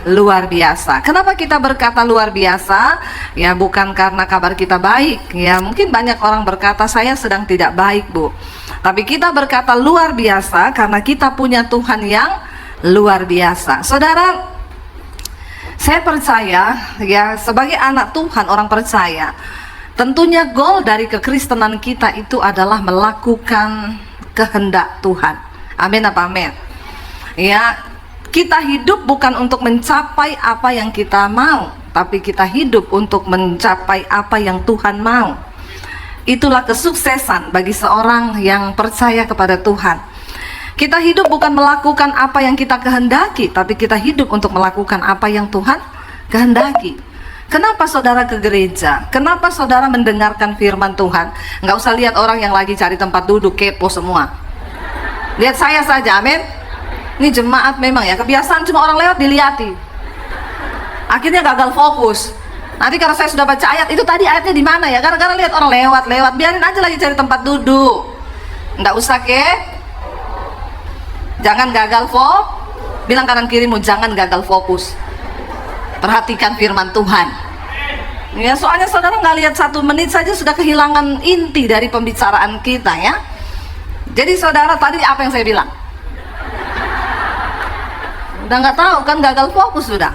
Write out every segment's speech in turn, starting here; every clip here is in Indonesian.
luar biasa. Kenapa kita berkata luar biasa? Ya bukan karena kabar kita baik. Ya mungkin banyak orang berkata saya sedang tidak baik, Bu. Tapi kita berkata luar biasa karena kita punya Tuhan yang luar biasa. Saudara, saya percaya ya sebagai anak Tuhan, orang percaya, tentunya goal dari kekristenan kita itu adalah melakukan kehendak Tuhan. Amin apa amin? Ya, kita hidup bukan untuk mencapai apa yang kita mau, tapi kita hidup untuk mencapai apa yang Tuhan mau. Itulah kesuksesan bagi seorang yang percaya kepada Tuhan. Kita hidup bukan melakukan apa yang kita kehendaki, tapi kita hidup untuk melakukan apa yang Tuhan kehendaki. Kenapa saudara ke gereja? Kenapa saudara mendengarkan firman Tuhan? Nggak usah lihat orang yang lagi cari tempat duduk, kepo semua. Lihat saya saja, amin. Ini jemaat memang ya, kebiasaan cuma orang lewat diliati. Akhirnya gagal fokus. Nanti kalau saya sudah baca ayat, itu tadi ayatnya di mana ya? Gara-gara lihat orang lewat, biarin aja lagi cari tempat duduk. Nggak usah jangan gagal bilang kanan kirimu, jangan gagal fokus. Perhatikan firman Tuhan. Ya, soalnya saudara nggak lihat 1 menit saja sudah kehilangan inti dari pembicaraan kita ya. Jadi saudara tadi apa yang saya bilang? Udah nggak tahu kan, gagal fokus sudah.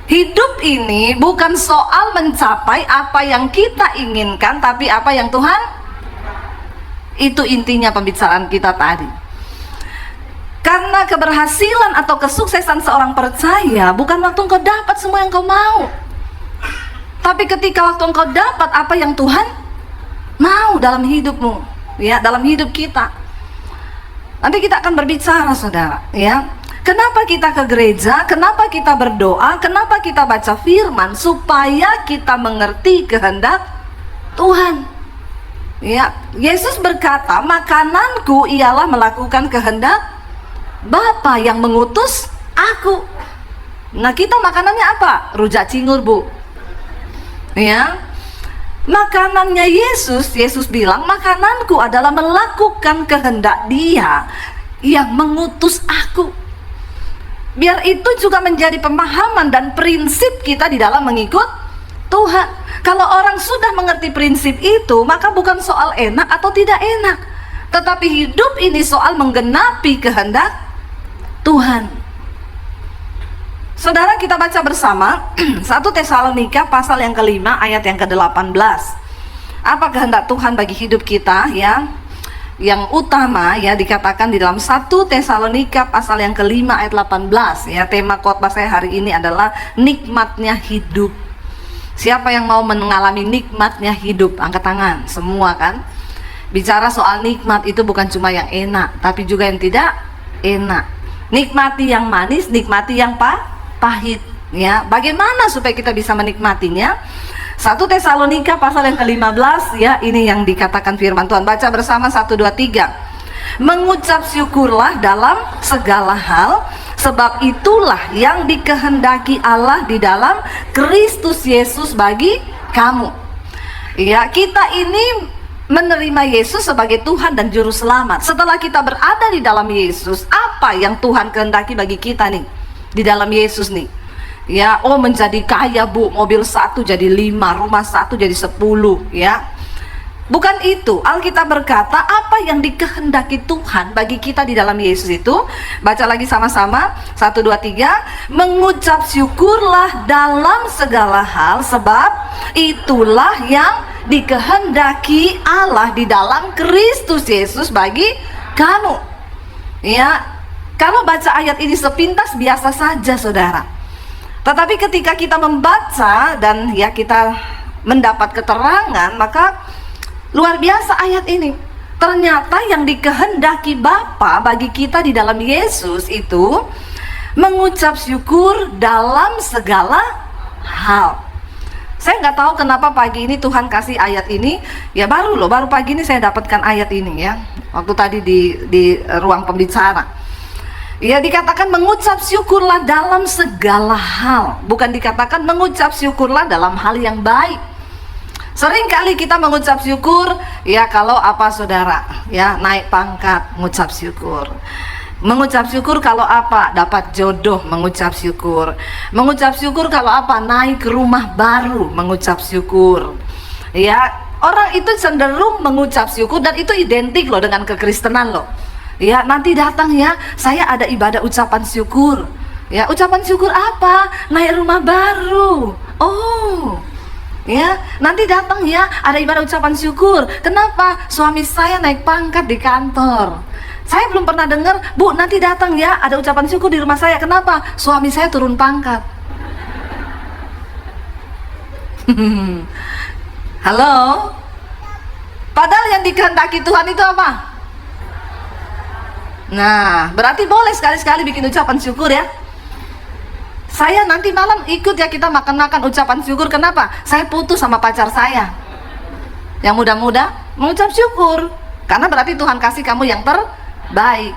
Hidup ini bukan soal mencapai apa yang kita inginkan, tapi apa yang Tuhan. Itu intinya pembicaraan kita tadi. Karena keberhasilan atau kesuksesan seorang percaya bukan waktu engkau dapat semua yang kau mau, tapi ketika waktu engkau dapat apa yang Tuhan mau dalam hidupmu, ya, dalam hidup kita. Nanti kita akan berbicara saudara, ya. Kenapa kita ke gereja? Kenapa kita berdoa? Kenapa kita baca firman? Supaya kita mengerti kehendak Tuhan. Ya, Yesus berkata, makananku ialah melakukan kehendak Bapa yang mengutus aku. Nah, kita makanannya apa? Rujak cingur, Bu. Ya. Makanannya Yesus bilang, makananku adalah melakukan kehendak Dia yang mengutus aku. Biar itu juga menjadi pemahaman dan prinsip kita di dalam mengikut Tuhan. Kalau orang sudah mengerti prinsip itu, maka bukan soal enak atau tidak enak, tetapi hidup ini soal menggenapi kehendak Tuhan. Saudara, kita baca bersama 1 Tesalonika pasal yang ke-5 ayat yang ke-18. Apa kehendak Tuhan bagi hidup kita ya? Yang utama ya dikatakan di dalam 1 Tesalonika pasal yang ke-5 ayat 18 ya. Tema khotbah saya hari ini adalah nikmatnya hidup. Siapa yang mau mengalami nikmatnya hidup? Angkat tangan, semua kan? Bicara soal nikmat itu bukan cuma yang enak, tapi juga yang tidak enak. Nikmati yang manis, nikmati yang pahit ya. Bagaimana supaya kita bisa menikmatinya? 1 Tesalonika pasal yang ke-15 ya, ini yang dikatakan firman Tuhan. Baca bersama 1, 2, 3. Mengucap syukurlah dalam segala hal, sebab itulah yang dikehendaki Allah di dalam Kristus Yesus bagi kamu. Ya, kita ini menerima Yesus sebagai Tuhan dan Juru Selamat. Setelah kita berada di dalam Yesus, apa yang Tuhan kehendaki bagi kita nih di dalam Yesus nih? Ya, menjadi kaya, Bu, mobil 1 jadi 5, rumah 1 jadi 10 ya. Bukan itu. Alkitab berkata apa yang dikehendaki Tuhan bagi kita di dalam Yesus itu. Baca lagi sama-sama 1, 2, 3. Mengucap syukurlah dalam segala hal, sebab itulah yang dikehendaki Allah di dalam Kristus Yesus bagi kamu. Ya, kalau baca ayat ini sepintas biasa saja saudara. Tetapi ketika kita membaca dan ya kita mendapat keterangan, maka luar biasa ayat ini. Ternyata yang dikehendaki Bapa bagi kita di dalam Yesus itu mengucap syukur dalam segala hal. Saya nggak tahu kenapa pagi ini Tuhan kasih ayat ini. Ya baru pagi ini saya dapatkan ayat ini ya. Waktu tadi di ruang pembicara. Ya dikatakan mengucap syukurlah dalam segala hal, bukan dikatakan mengucap syukurlah dalam hal yang baik. Sering kali kita mengucap syukur ya kalau apa saudara, ya naik pangkat, mengucap syukur. Mengucap syukur kalau apa? Dapat jodoh, mengucap syukur. Mengucap syukur kalau apa? Naik ke rumah baru, mengucap syukur. Ya, orang itu cenderung mengucap syukur, dan itu identik loh dengan kekristenan loh. Ya, nanti datang ya, saya ada ibadah ucapan syukur. Ya, ucapan syukur apa? Naik rumah baru. Oh, ya, nanti datang ya, ada ibadah ucapan syukur. Kenapa? Suami saya naik pangkat di kantor. Saya belum pernah dengar, Bu, nanti datang ya, ada ucapan syukur di rumah saya. Kenapa? Suami saya turun pangkat. Halo? Padahal yang dikehendaki Tuhan itu apa? Nah, berarti boleh sekali-sekali bikin ucapan syukur ya. Saya nanti malam ikut ya, kita makan-makan ucapan syukur. Kenapa? Saya putus sama pacar saya. Yang muda-muda mengucap syukur, karena berarti Tuhan kasih kamu yang terbaik.